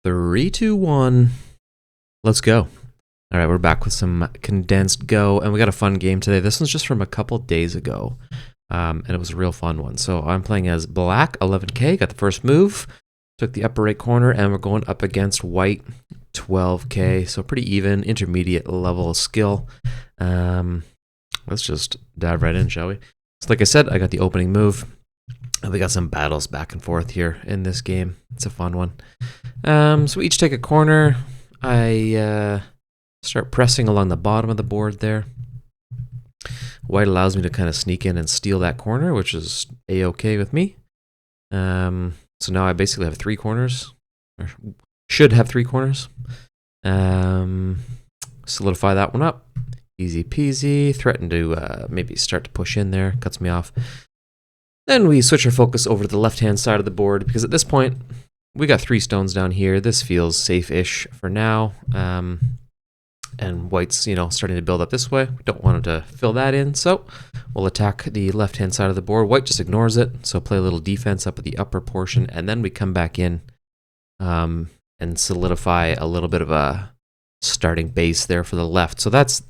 Three, two, one. Let's go. All right, we're back with some condensed Go, and we got a fun game today. This one's just from a couple days ago, and it was a real fun one. So I'm playing as black, 11k, got the first move, took the upper right corner, and we're going up against white, 12k. So pretty even, intermediate level of skill. Let's just dive right in, shall we? So like I said, I got the opening move. We got some battles back and forth here in this game. It's a fun one. So we each take a corner. I start pressing along the bottom of the board there. White allows me to kind of sneak in and steal that corner, which is a-okay with me. So now I basically have three corners, or should have three corners. Solidify that one up. Easy peasy. Threaten to maybe start to push in there. Cuts me off. Then we switch our focus over to the left-hand side of the board, because at this point, we got three stones down here. This feels safe-ish for now. And white's, starting to build up this way. We don't want him to fill that in, so we'll attack the left-hand side of the board. White just ignores it, so play a little defense up at the upper portion, and then we come back in and solidify a little bit of a starting base there for the left. So that's,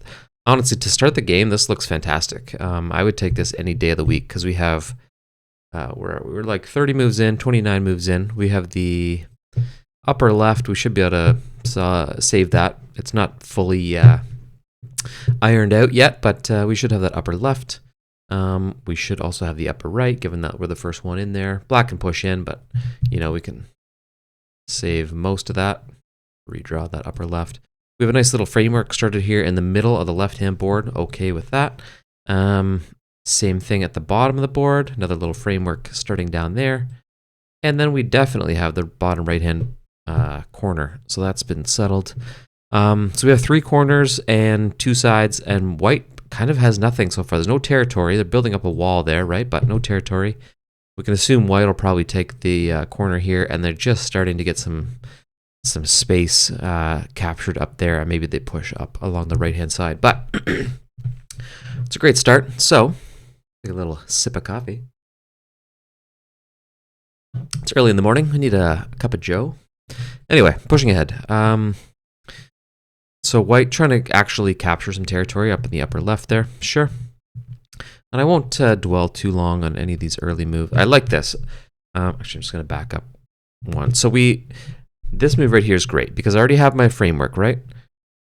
honestly, to start the game, this looks fantastic. I would take this any day of the week, because we have... we're like 30 moves in, 29 moves in. We have the upper left. We should be able to save that. It's not fully ironed out yet, but we should have that upper left. We should also have the upper right, given that we're the first one in there. Black can push in, but we can save most of that. Redraw that upper left. We have a nice little framework started here in the middle of the left-hand board. Okay with that. Same thing at the bottom of the board, another little framework starting down there. And then we definitely have the bottom right-hand corner. So that's been settled. So we have three corners and two sides, and white kind of has nothing so far. There's no territory. They're building up a wall there, right? But no territory. We can assume white will probably take the corner here, and they're just starting to get some space captured up there, and maybe they push up along the right-hand side. But it's a great start. So take a little sip of coffee. It's early in the morning. I need a cup of joe. Anyway, pushing ahead. So white trying to actually capture some territory up in the upper left there. Sure. And I won't dwell too long on any of these early moves. I like this. Actually, I'm just going to back up one. So this move right here is great, because I already have my framework, right?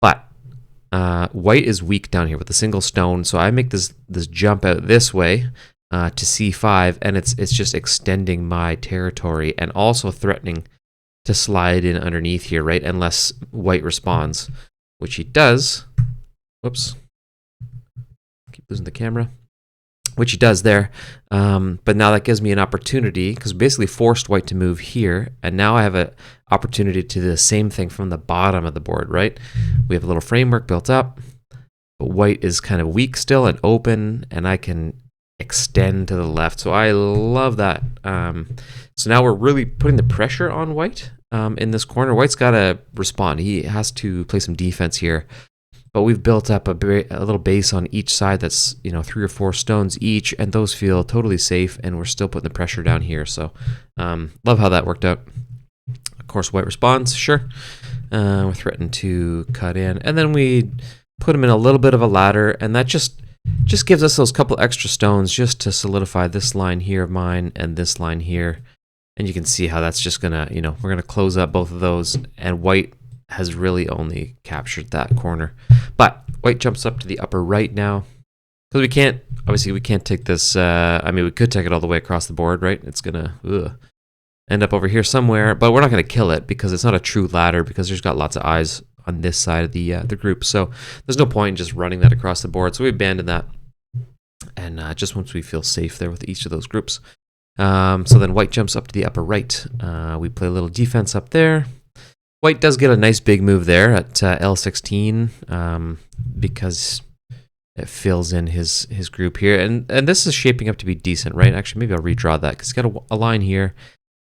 But white is weak down here with a single stone, so I make this jump out this way to c5, and it's just extending my territory and also threatening to slide in underneath here, right? Unless white responds, which he does. Whoops. Keep losing the camera. Which he does there. But now that gives me an opportunity, because basically forced white to move here, and now I have an opportunity to do the same thing from the bottom of the board, right? We have a little framework built up, but white is kind of weak still and open, and I can extend to the left. So I love that. So now we're really putting the pressure on white in this corner. White's got to respond. He has to play some defense here. But we've built up a little base on each side that's, 3 or 4 stones each, and those feel totally safe, and we're still putting the pressure down here. So love how that worked out. Of course, white responds, sure. We're threatened to cut in. And then we put him in a little bit of a ladder, and that just gives us those couple extra stones just to solidify this line here of mine and this line here. And you can see how that's just going to, we're going to close up both of those, and white has really only captured that corner. But white jumps up to the upper right now, because we can't take this, we could take it all the way across the board, right? It's gonna end up over here somewhere, but we're not gonna kill it, because it's not a true ladder, because there's got lots of eyes on this side of the group. So there's no point in just running that across the board. So we abandon that, and just once we feel safe there with each of those groups. So then white jumps up to the upper right. We play a little defense up there. White does get a nice big move there at L16, because it fills in his group here. And this is shaping up to be decent, right? Actually, maybe I'll redraw that, because he's got a line here,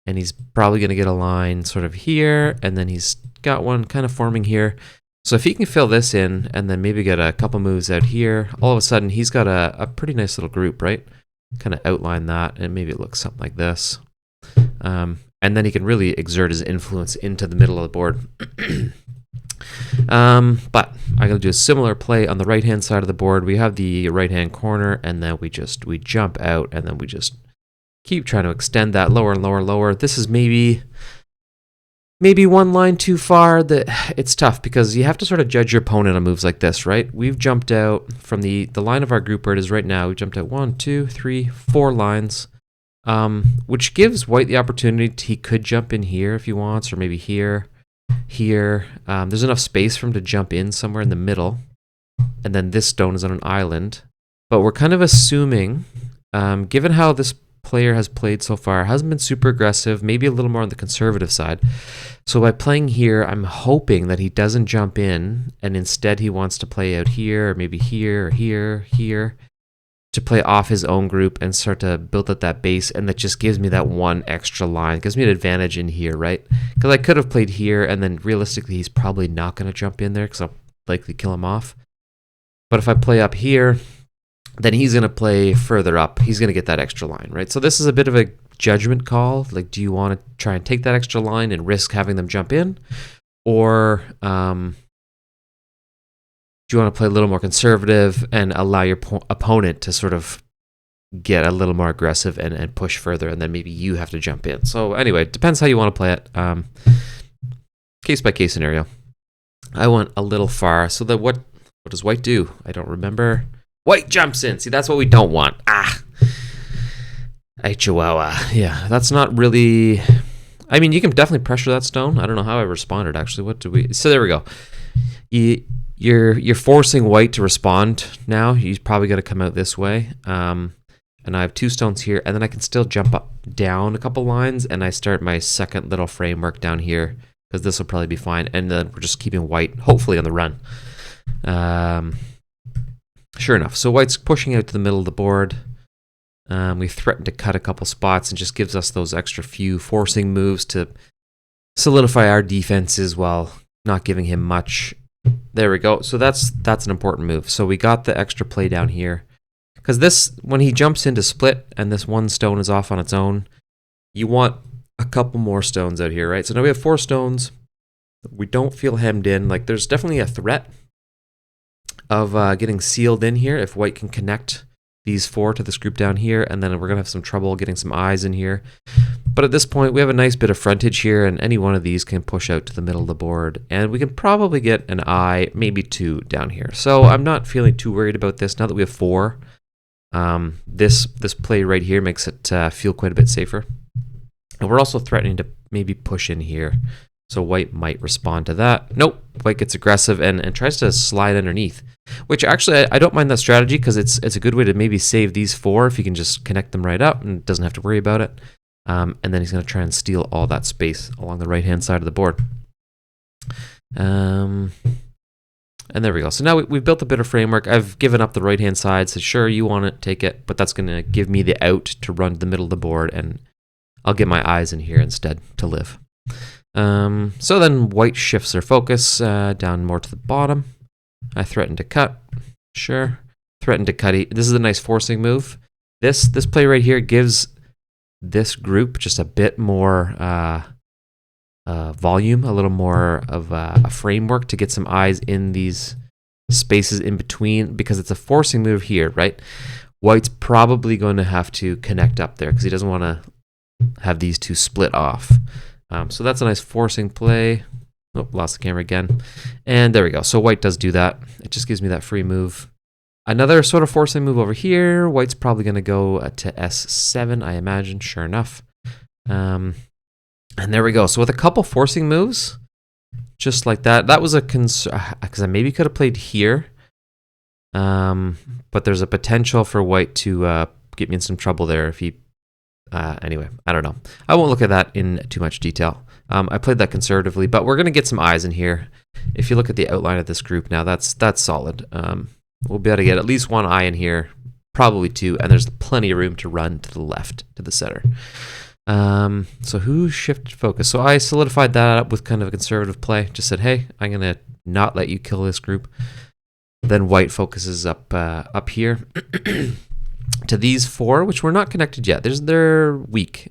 and he's probably going to get a line sort of here, and then he's got one kind of forming here. So if he can fill this in and then maybe get a couple moves out here, all of a sudden he's got a pretty nice little group, right? Kind of outline that, and maybe it looks something like this. and then he can really exert his influence into the middle of the board. But I'm going to do a similar play on the right-hand side of the board. We have the right-hand corner, and then we jump out, and then we just keep trying to extend that lower and lower and lower. This is maybe one line too far. That it's tough because you have to sort of judge your opponent on moves like this, right? We've jumped out from the line of our group where it is right now. We jumped out 1, 2, 3, 4 lines, which gives white the opportunity. He could jump in here if he wants, or maybe here. There's enough space for him to jump in somewhere in the middle, and then this stone is on an island. But we're kind of assuming, given how this player has played so far, hasn't been super aggressive, maybe a little more on the conservative side. So by playing here, I'm hoping that he doesn't jump in, and instead he wants to play out here, or maybe here, or here, to play off his own group and start to build up that base, and that just gives me that one extra line. It gives me an advantage in here, right? Because I could have played here, and then realistically he's probably not going to jump in there because I'll likely kill him off. But if I play up here, then he's going to play further up. He's going to get that extra line, right? So this is a bit of a judgment call. Like, do you want to try and take that extra line and risk having them jump in? Or do you want to play a little more conservative and allow your opponent to sort of get a little more aggressive and push further, and then maybe you have to jump in? So anyway, it depends how you want to play it. Case-by-case scenario. I went a little far. So that what does white do? I don't remember. White jumps in. See, that's what we don't want. Hey, Chihuahua. Yeah, that's not really... I mean, you can definitely pressure that stone. I don't know how I responded, actually. What do we... So there we go. You're forcing white to respond now. He's probably going to come out this way. And I have 2 stones here, and then I can still jump up down a couple lines, and I start my second little framework down here, because this will probably be fine. And then we're just keeping white, hopefully, on the run. Sure enough, so white's pushing out to the middle of the board. We threatened to cut a couple spots, and just gives us those extra few forcing moves to solidify our defenses while not giving him much. There we go. So that's an important move. So we got the extra play down here. Because this, when he jumps into split and this one stone is off on its own, you want a couple more stones out here, right? So now we have 4 stones. We don't feel hemmed in. Like, there's definitely a threat of getting sealed in here if white can connect these 4 to this group down here, and then we're going to have some trouble getting some eyes in here. But at this point, we have a nice bit of frontage here, and any one of these can push out to the middle of the board, and we can probably get an eye, maybe 2 down here. So I'm not feeling too worried about this now that we have 4. This play right here makes it feel quite a bit safer. And we're also threatening to maybe push in here. So white might respond to that. Nope, white gets aggressive and tries to slide underneath. Which actually, I don't mind that strategy because it's a good way to maybe save these 4 if you can just connect them right up and doesn't have to worry about it. And then he's going to try and steal all that space along the right-hand side of the board. And there we go. So now we've built a bit of framework. I've given up the right-hand side. So sure, you want it, take it. But that's going to give me the out to run to the middle of the board. And I'll get my eyes in here instead to live. So then white shifts their focus down more to the bottom. I threaten to cut. Sure. Threaten to cut. This is a nice forcing move. This play right here gives this group just a bit more volume, a little more of a framework to get some eyes in these spaces in between, because it's a forcing move here, right? White's probably going to have to connect up there because he doesn't want to have these 2 split off. So that's a nice forcing play. Oh, lost the camera again. And there we go. So white does do that. It just gives me that free move. Another sort of forcing move over here. White's probably going to go to S7, I imagine. Sure enough. And there we go. So with a couple forcing moves, just like that. That was a concern, because I maybe could have played here. But there's a potential for white to get me in some trouble there if he... anyway, I don't know. I won't look at that in too much detail. I played that conservatively, but we're going to get some eyes in here. If you look at the outline of this group now, that's solid. We'll be able to get at least 1 eye in here, probably 2, and there's plenty of room to run to the left, to the center. So who shifted focus? So I solidified that up with kind of a conservative play. Just said, hey, I'm going to not let you kill this group. Then white focuses up here. To these 4, which were not connected yet. They're weak.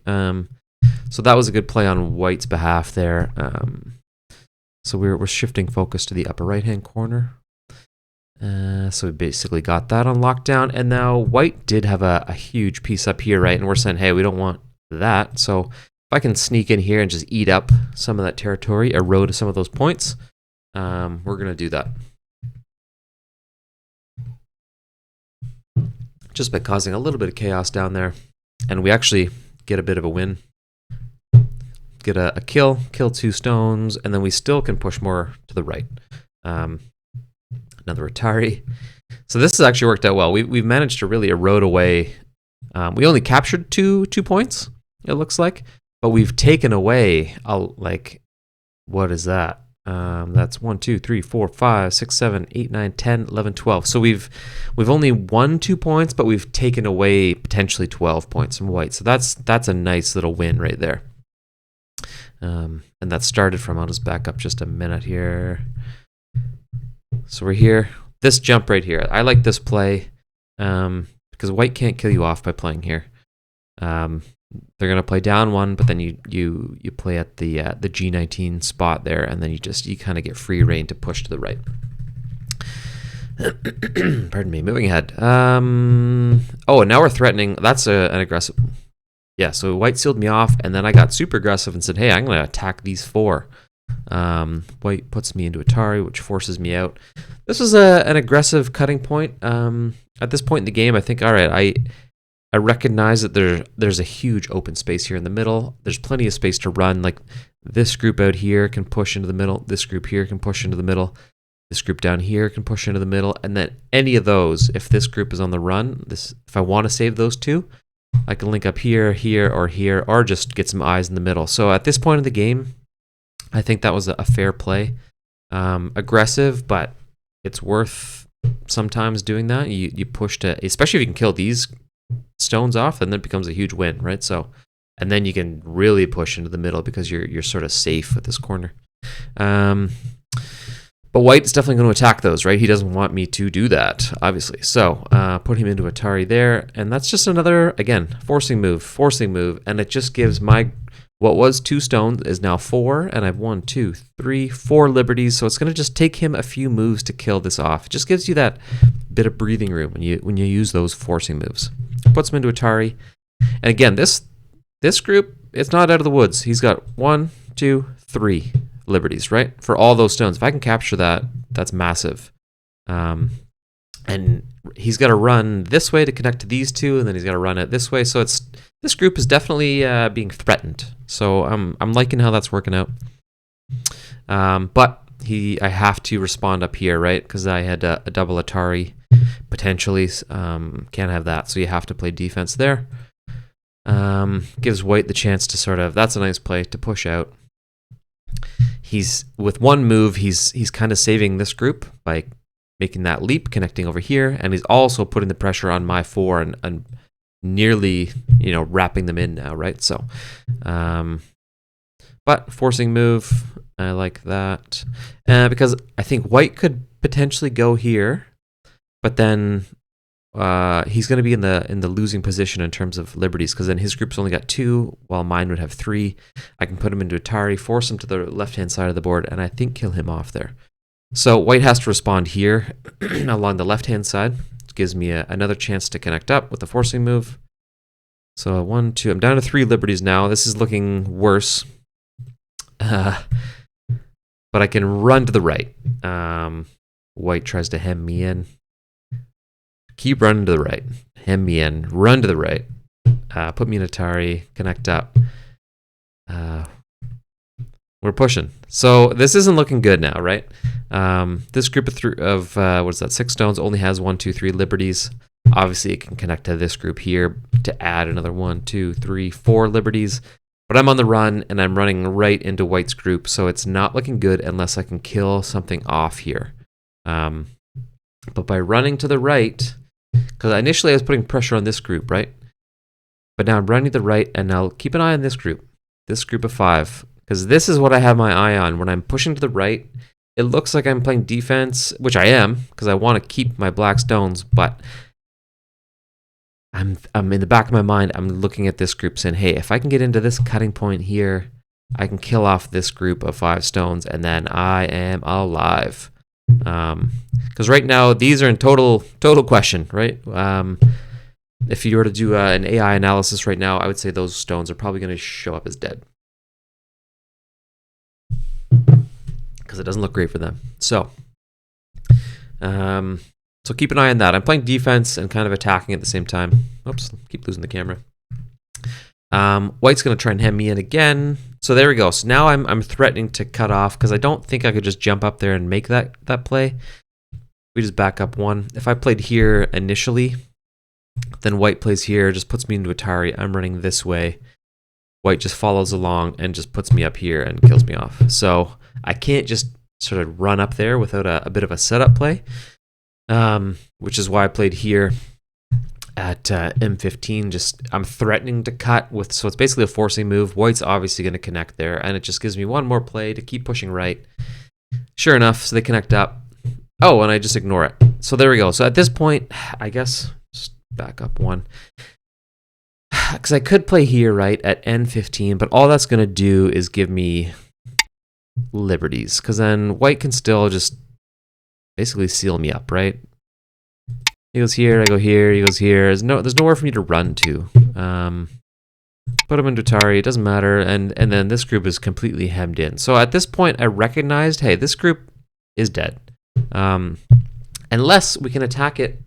So that was a good play on white's behalf there. So we're shifting focus to the upper right-hand corner. So we basically got that on lockdown. And now white did have a huge piece up here, right? And we're saying, hey, we don't want that. So if I can sneak in here and just eat up some of that territory, erode some of those points, we're going to do that. Just by causing a little bit of chaos down there. And we actually get a bit of a win. Get a kill 2 stones, and then we still can push more to the right. Another Atari. So this has actually worked out well. We've managed to really erode away. We only captured two points, it looks like, but we've taken away, what is that? That's 1, 2, 3, 4, 5, 6, 7, 8, 9, 10, 11, 12. So we've only won 2 points, but we've taken away potentially 12 points from white. So that's a nice little win right there. And that started from, I'll just back up just a minute here. So we're here. This jump right here, I like this play because white can't kill you off by playing here. They're gonna play down 1, but then you play at the G19 spot there, and then you kind of get free reign to push to the right. Pardon me. Moving ahead. Oh, and now we're threatening. That's an aggressive. Yeah, so white sealed me off, and then I got super aggressive and said, hey, I'm going to attack these 4. White puts me into Atari, which forces me out. This was an aggressive cutting point. At this point in the game, I think, all right, I recognize that there's a huge open space here in the middle. There's plenty of space to run. Like this group out here can push into the middle. This group here can push into the middle. This group down here can push into the middle. And then any of those, if this group is on the run, if I want to save those 2, I can link up here, or just get some eyes in the middle. So at this point in the game, I think that was a fair play. Aggressive, but it's worth sometimes doing that. You push to, especially if you can kill these stones off, and then it becomes a huge win, right? So, and then you can really push into the middle because you're sort of safe at this corner. But white's definitely going to attack those, right? He doesn't want me to do that, obviously. So put him into Atari there, and that's just another, again, forcing move, and it just gives what was 2 stones is now 4, and I've 1, 2, 3, 4 liberties. So it's going to just take him a few moves to kill this off. It just gives you that bit of breathing room when you use those forcing moves. Puts him into Atari, and again, this group, it's not out of the woods. He's got 1, 2, 3 liberties, right? For all those stones. If I can capture that, that's massive. And he's got to run this way to connect to these 2, and then he's got to run it this way. So this group is definitely being threatened. So I'm liking how that's working out. But I have to respond up here, right? Because I had a double Atari potentially. Can't have that. So you have to play defense there. Gives white the chance to sort of, that's a nice play to push out. He's with 1 move, he's kind of saving this group by making that leap, connecting over here, and he's also putting the pressure on my 4 and nearly, wrapping them in now, right? So, but forcing move, I like that because I think white could potentially go here, but then he's going to be in the losing position in terms of liberties, because then his group's only got 2 while mine would have 3. I can put him into Atari, force him to the left-hand side of the board, and I think kill him off there. So white has to respond here along the left-hand side. It gives me another chance to connect up with the forcing move. So 1, 2, I'm down to 3 liberties now. This is looking worse. But I can run to the right. White tries to hem me in. Keep running to the right. Hem me in. Run to the right. Put me in Atari. Connect up. We're pushing. So this isn't looking good now, right? This group of what is that? 6 stones only has 1, 2, 3 liberties. Obviously, it can connect to this group here to add another 1, 2, 3, 4 liberties. But I'm on the run, and I'm running right into white's group, so it's not looking good unless I can kill something off here. But by running to the right, because initially I was putting pressure on this group, right? But now I'm running to the right, and now keep an eye on this group of 5, because this is what I have my eye on. When I'm pushing to the right, it looks like I'm playing defense, which I am, because I want to keep my black stones, but I'm in the back of my mind, I'm looking at this group saying, hey, if I can get into this cutting point here, I can kill off this group of 5 stones, and then I am alive. Because right now these are in total question, right? If you were to do an AI analysis right now, I would say those stones are probably going to show up as dead, because it doesn't look great for them. So keep an eye on that. I'm playing defense and kind of attacking at the same time. Oops, keep losing the camera. White's going to try and hem me in again. So there we go. So now I'm threatening to cut off, because I don't think I could just jump up there and make that play. We just back up 1. If I played here initially, then White plays here, just puts me into Atari. I'm running this way. White just follows along and just puts me up here and kills me off. So I can't just sort of run up there without a bit of a setup play, which is why I played here at M15. I'm threatening to cut with, so it's basically a forcing move. White's obviously going to connect there, and it just gives me one more play to keep pushing right. Sure enough, so they connect up. Oh, and I just ignore it. So there we go. So at this point, I guess, just back up 1. Because I could play here, right, at N15, but all that's going to do is give me liberties, because then White can still just basically seal me up, right? He goes here, I go here, he goes here. There's nowhere for me to run to. Put him into Atari, it doesn't matter, and then this group is completely hemmed in. So at this point, I recognized, hey, this group is dead. Unless we can attack it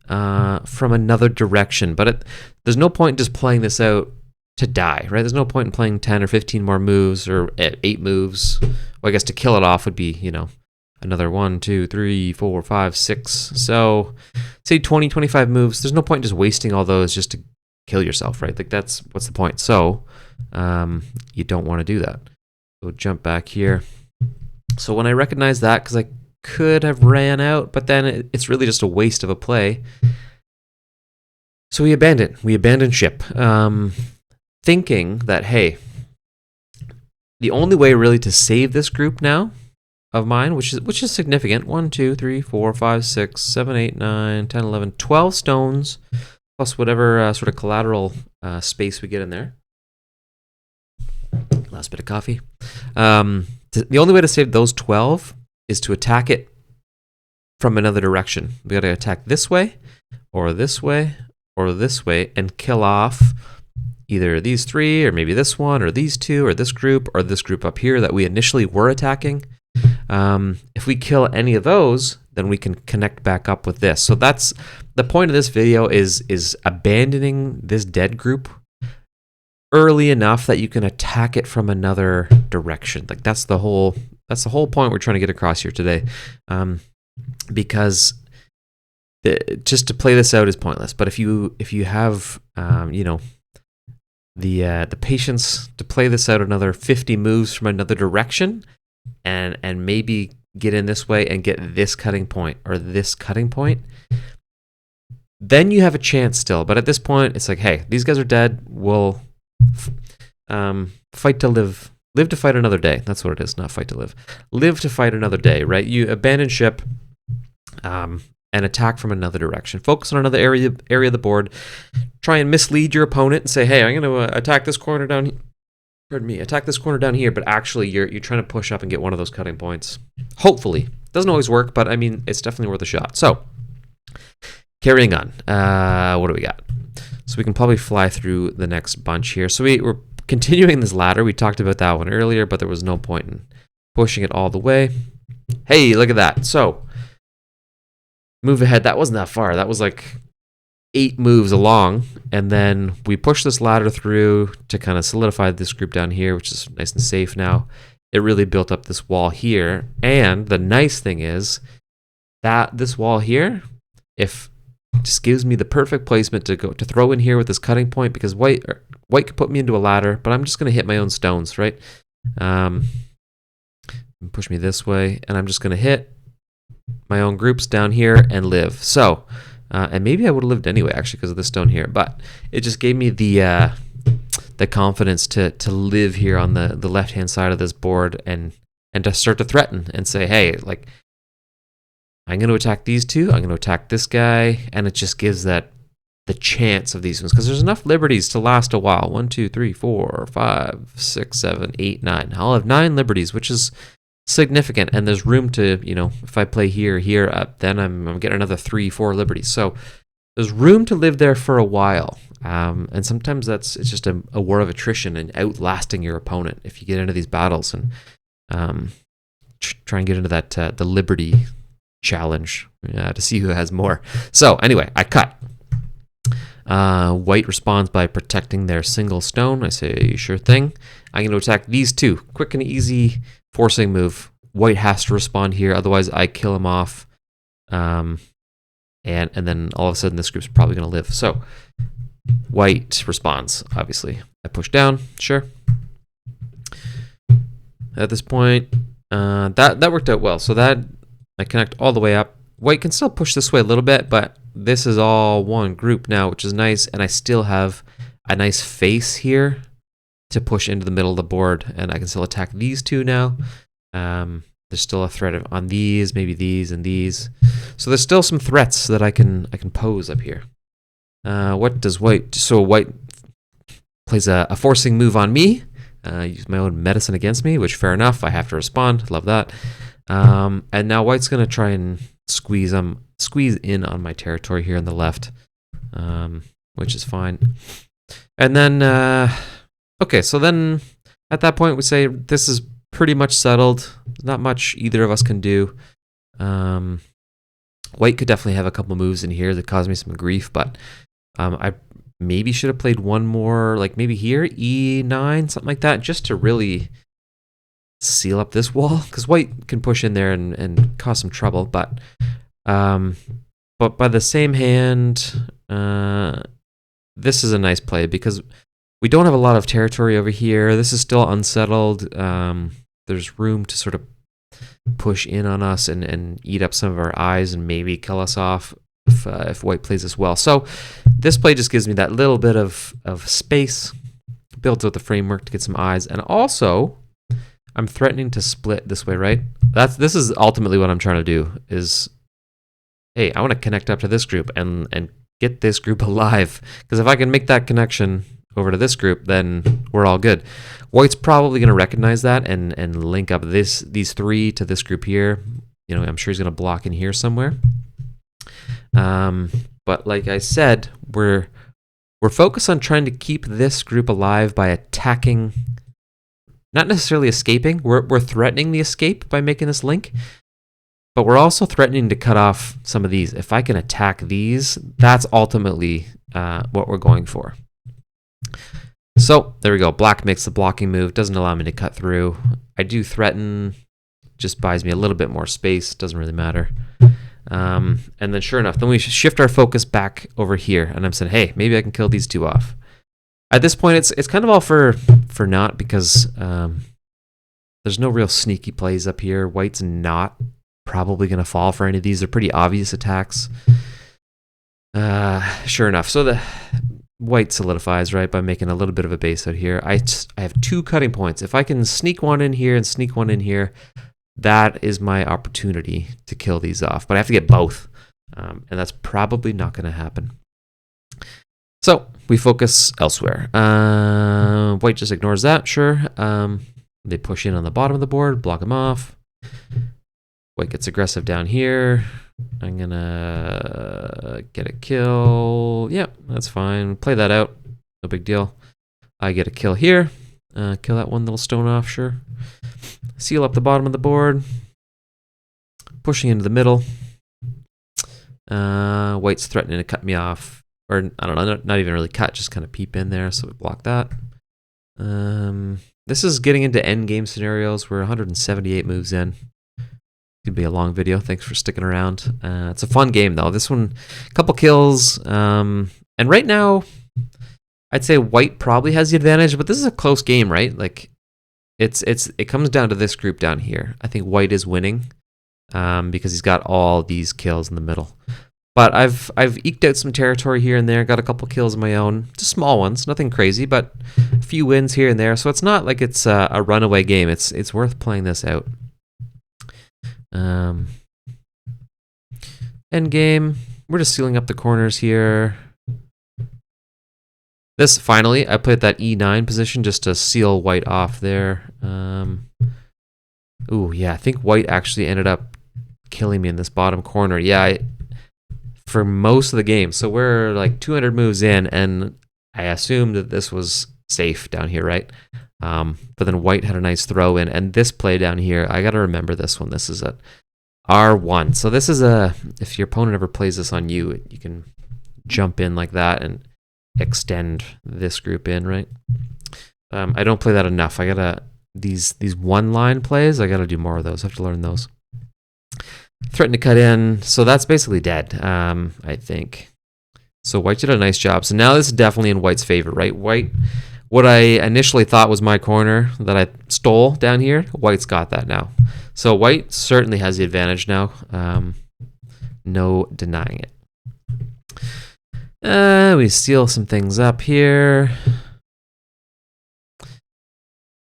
from another direction. But there's no point in just playing this out to die, right? There's no point in playing 10 or 15 more moves, or 8 moves. Well, I guess to kill it off would be, another 1, 2, 3, 4, 5, 6. So say 20, 25 moves. There's no point in just wasting all those just to kill yourself, right? Like, what's the point? So you don't want to do that. So jump back here. So when I recognize that, because I could have ran out, but then it's really just a waste of a play. So we abandon ship, thinking that, hey, the only way really to save this group now of mine, which is significant, 1, 2, 3, 4, 5, 6, 7, 8, 9, 10, 11, 12 stones, plus whatever sort of collateral space we get in there. Last bit of coffee. The only way to save those 12 is to attack it from another direction. We got to attack this way, or this way, or this way, and kill off either these 3, or maybe this one, or these 2, or this group up here that we initially were attacking. If we kill any of those, then we can connect back up with this. So that's the point of this video, is abandoning this dead group early enough that you can attack it from another direction. Like, that's the whole point we're trying to get across here today. Because just to play this out is pointless. But if you have the patience to play this out another 50 moves from another direction, and maybe get in this way and get this cutting point or this cutting point, then you have a chance still. But at this point, it's like, hey, these guys are dead. We'll fight to live. Live to fight another day. That's what it is, not fight to live. Live to fight another day, right? You abandon ship and attack from another direction. Focus on another area of the board. Try and mislead your opponent and say, hey, I'm going to attack this corner down here. Pardon me, attack this corner down here, but actually you're trying to push up and get one of those cutting points. Hopefully. Doesn't always work, but I mean, it's definitely worth a shot. So, carrying on. What do we got? So we can probably fly through the next bunch here. So we're continuing this ladder. We talked about that one earlier, but there was no point in pushing it all the way. Hey, look at that. So, move ahead. That wasn't that far. That was like 8 moves along, and then we push this ladder through to kind of solidify this group down here, which is nice and safe now. It really built up this wall here, and the nice thing is that this wall here, if just gives me the perfect placement to throw in here with this cutting point, because white could put me into a ladder, but I'm just going to hit my own stones, right? Push me this way, and I'm just going to hit my own groups down here and live. So, and maybe I would have lived anyway, actually, because of this stone here, but it just gave me the confidence to live here on the left-hand side of this board and to start to threaten and say, hey, like, I'm going to attack these 2, I'm going to attack this guy, and it just gives that the chance of these ones, because there's enough liberties to last a while. 1, 2, 3, 4, 5, 6, 7, 8, 9. I'll have 9 liberties, which is significant, and there's room to, if I play here, then I'm getting another 3, 4 liberties. So there's room to live there for a while, and sometimes it's just a war of attrition and outlasting your opponent if you get into these battles and try and get into that the liberty challenge to see who has more. So anyway, I cut. White responds by protecting their single stone. I say, sure thing. I'm going to attack these 2. Quick and easy forcing move. White has to respond here, otherwise I kill him off. And then all of a sudden this group's probably going to live. So white responds, obviously. I push down, sure. At this point, that worked out well. So that I connect all the way up. White can still push this way a little bit, but this is all one group now, which is nice. And I still have a nice face here to push into the middle of the board, and I can still attack these 2 now. There's still a threat on these, maybe these and these. So there's still some threats that I can pose up here. What does white? So white plays a forcing move on me. Use my own medicine against me, which fair enough. I have to respond. Love that. And now white's going to try and squeeze in on my territory here on the left, which is fine. And then, okay, so then at that point we say this is pretty much settled. Not much either of us can do. White could definitely have a couple moves in here that cause me some grief, but I maybe should have played one more, like maybe here, E9, something like that, just to really seal up this wall, because white can push in there and cause some trouble. But by the same hand, this is a nice play because we don't have a lot of territory over here. This is still unsettled. There's room to sort of push in on us and eat up some of our eyes and maybe kill us off if white plays this well. So this play just gives me that little bit of space, builds out the framework to get some eyes, and also I'm threatening to split this way, right? This is ultimately what I'm trying to do is, hey, I want to connect up to this group and get this group alive, because if I can make that connection over to this group, then we're all good. White's probably going to recognize that and link up these 3 to this group here. I'm sure he's going to block in here somewhere. But like I said, we're focused on trying to keep this group alive by attacking, not necessarily escaping. We're threatening the escape by making this link, but we're also threatening to cut off some of these. If I can attack these, that's ultimately what we're going for. So there we go. Black makes the blocking move, doesn't allow me to cut through. I do threaten, just buys me a little bit more space, doesn't really matter. And then sure enough, then we shift our focus back over here, and I'm saying, hey, maybe I can kill these 2 off. At this point, it's kind of all for naught, because there's no real sneaky plays up here. White's not probably going to fall for any of these. They're pretty obvious attacks. Sure enough, so the white solidifies, right, by making a little bit of a base out here. I have 2 cutting points. If I can sneak one in here and sneak one in here, that is my opportunity to kill these off. But I have to get both, and that's probably not going to happen. So we focus elsewhere. White just ignores that, sure. They push in on the bottom of the board, block them off. White gets aggressive down here. I'm going to get a kill. Yeah, that's fine. Play that out. No big deal. I get a kill here. Kill that one little stone off, sure. Seal up the bottom of the board. Pushing into the middle. White's threatening to cut me off. Or, I don't know, not even really cut, just kind of peep in there, so we block that. This is getting into endgame scenarios. We're 178 moves in. Could be a long video. Thanks for sticking around. It's a fun game, though. This one, a couple kills. And right now, I'd say white probably has the advantage, but this is a close game, right? Like, it comes down to this group down here. I think white is winning because he's got all these kills in the middle. But I've eked out some territory here and there, got a couple kills of my own, just small ones, nothing crazy, but a few wins here and there. So it's not like it's a runaway game. It's worth playing this out. End game, we're just sealing up the corners here. This, finally, I played that E9 position just to seal white off there. Ooh, yeah, I think white actually ended up killing me in this bottom corner. Yeah, for most of the game. So we're like 200 moves in, and I assumed that this was safe down here, right? But then white had a nice throw in, and this play down here, I got to remember this one. This is a R1. So this is if your opponent ever plays this on you, you can jump in like that and extend this group in, right? I don't play that enough. I gotta, these one line plays, I gotta do more of those. I have to learn those. Threaten to cut in, so that's basically dead, I think. So white did a nice job. So now this is definitely in white's favor, right? White, what I initially thought was my corner that I stole down here, white's got that now. So white certainly has the advantage now. No denying it. We seal some things up here.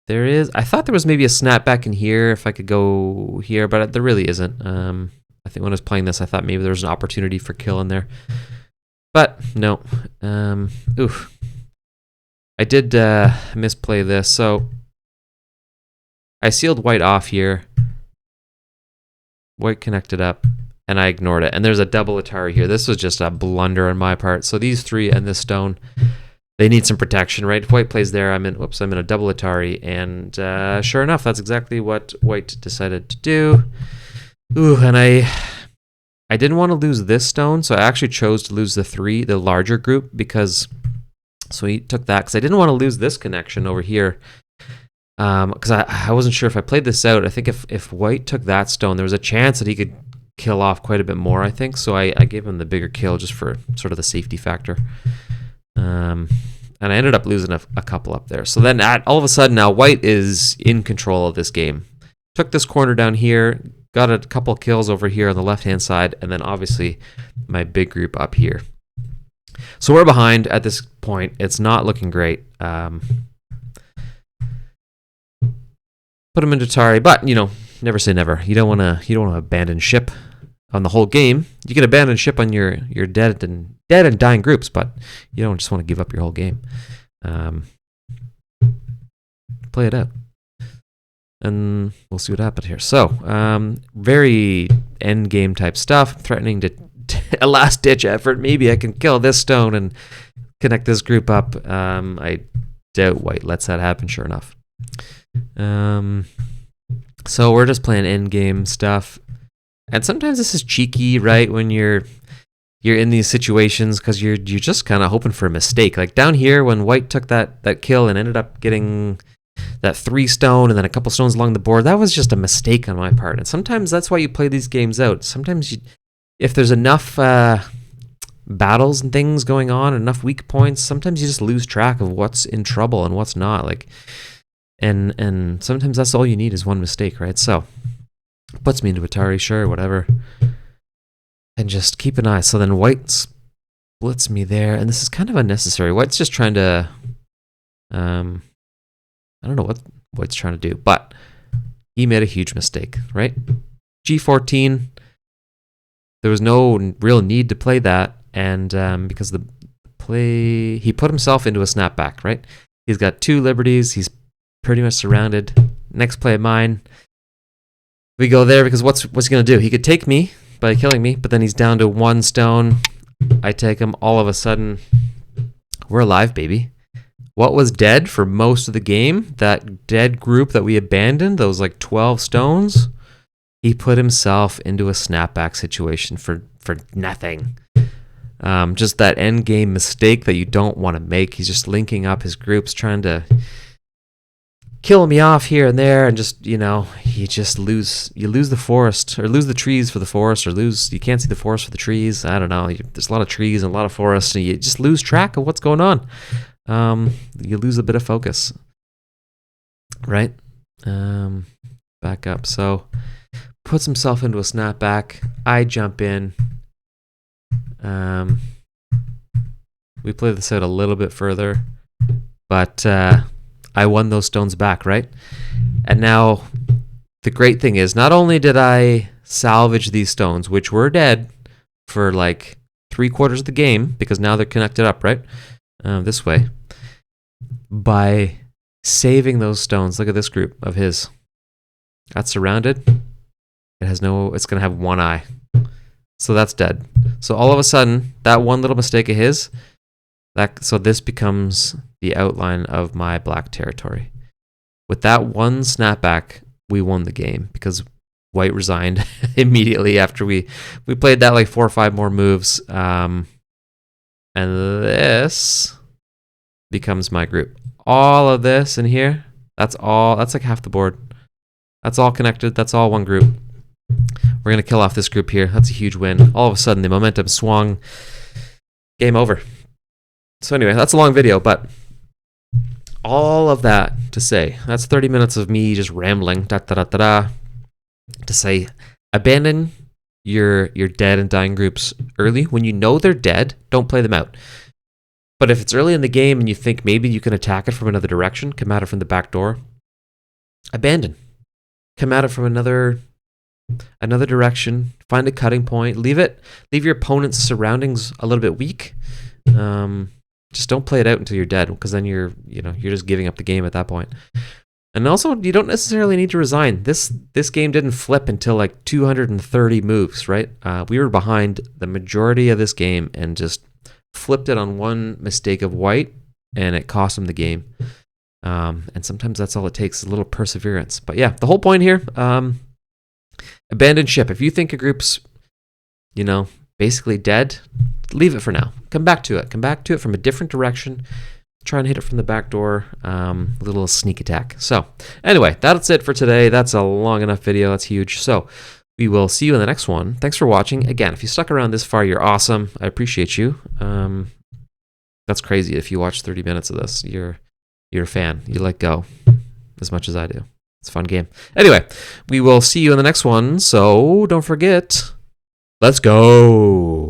There is, I thought there was maybe a snapback in here if I could go here, but there really isn't. I think when I was playing this, I thought maybe there was an opportunity for kill in there. But no. Oof. I did misplay this, so I sealed white off here. White connected up, and I ignored it. And there's a double Atari here. This was just a blunder on my part. So these three and this stone, they need some protection, right? If white plays there, I'm in a double Atari, and sure enough, that's exactly what white decided to do. Ooh, and I didn't want to lose this stone, so I actually chose to lose the larger group, because, so he took that, because I didn't want to lose this connection over here, because I wasn't sure if I played this out. I think if white took that stone, there was a chance that he could kill off quite a bit more, I think, so I gave him the bigger kill just for sort of the safety factor. And I ended up losing a couple up there. So then all of a sudden now white is in control of this game. Took this corner down here, got a couple kills over here on the left-hand side, and then obviously my big group up here. So we're behind at this point. It's not looking great. Put him into Atari, but never say never. You don't want to abandon ship on the whole game. You can abandon ship on your dead and dying groups, but you don't just want to give up your whole game. Play it out, and we'll see what happened here. So, very end game type stuff. Threatening to a last ditch effort. Maybe I can kill this stone and connect this group up. I doubt white lets that happen. Sure enough. So we're just playing end game stuff. And sometimes this is cheeky, right? When you're in these situations, because you're just kind of hoping for a mistake. Like down here, when white took that kill and ended up getting that 3 stone and then a couple stones along the board, that was just a mistake on my part. And sometimes that's why you play these games out. Sometimes if there's enough battles and things going on, enough weak points, sometimes you just lose track of what's in trouble and what's not. Like, and sometimes that's all you need is one mistake, right? So puts me into Atari, sure, whatever. And just keep an eye. So then white splits me there, and this is kind of unnecessary. White's just trying to, I don't know what white's trying to do, but he made a huge mistake, right? G14, there was no real need to play that, and because he put himself into a snapback, right? He's got 2 liberties, he's pretty much surrounded. Next play of mine, we go there because what's he going to do? He could take me by killing me, but then he's down to 1 stone. I take him. All of a sudden, we're alive, baby. What was dead for most of the game, that dead group that we abandoned, those like 12 stones, he put himself into a snapback situation for nothing. Just that end game mistake that you don't want to make. He's just linking up his groups, trying to kill me off here and there, and just you lose the forest, or lose the trees for the forest, or you can't see the forest for the trees. I don't know. There's a lot of trees and a lot of forest, and you just lose track of what's going on. You lose a bit of focus, right? Back up. So puts himself into a snapback. I jump in. We play this out a little bit further, but I won those stones back, right? And now the great thing is, not only did I salvage these stones, which were dead for like 3/4 of the game, because now they're connected up, right? this way by saving those stones. Look at this group of his. That's surrounded. It has no, it's going to have one eye. So that's dead. So all of a sudden, that one little mistake of his, so this becomes the outline of my black territory. With that one snapback, we won the game because white resigned immediately after we played that like 4 or 5 more moves. And this becomes my group. All of this in here, that's like half the board. That's all connected. That's all one group. We're going to kill off this group here. That's a huge win. All of a sudden, the momentum swung. Game over. So anyway, that's a long video, but all of that to say, that's 30 minutes of me just rambling, to say, abandon your dead and dying groups early. When you know they're dead, don't play them out. But if it's early in the game and you think maybe you can attack it from another direction, come at it from the back door, abandon. Come at it from another direction, find a cutting point, leave your opponent's surroundings a little bit weak. Just don't play it out until you're dead, because then you're just giving up the game at that point. And also, you don't necessarily need to resign. This game didn't flip until like 230 moves, right? We were behind the majority of this game and just flipped it on one mistake of white, and it cost them the game. And sometimes that's all it takes, is a little perseverance. But yeah, the whole point here, abandon ship. If you think a group's, basically dead, leave it for now. Come back to it. Come back to it from a different direction. Try and hit it from the back door. A little sneak attack. So anyway, that's it for today. That's a long enough video. That's huge. So we will see you in the next one. Thanks for watching. Again, if you stuck around this far, you're awesome. I appreciate you. That's crazy. If you watch 30 minutes of this, you're a fan. You let go as much as I do. It's a fun game. Anyway, we will see you in the next one. So don't forget, let's go.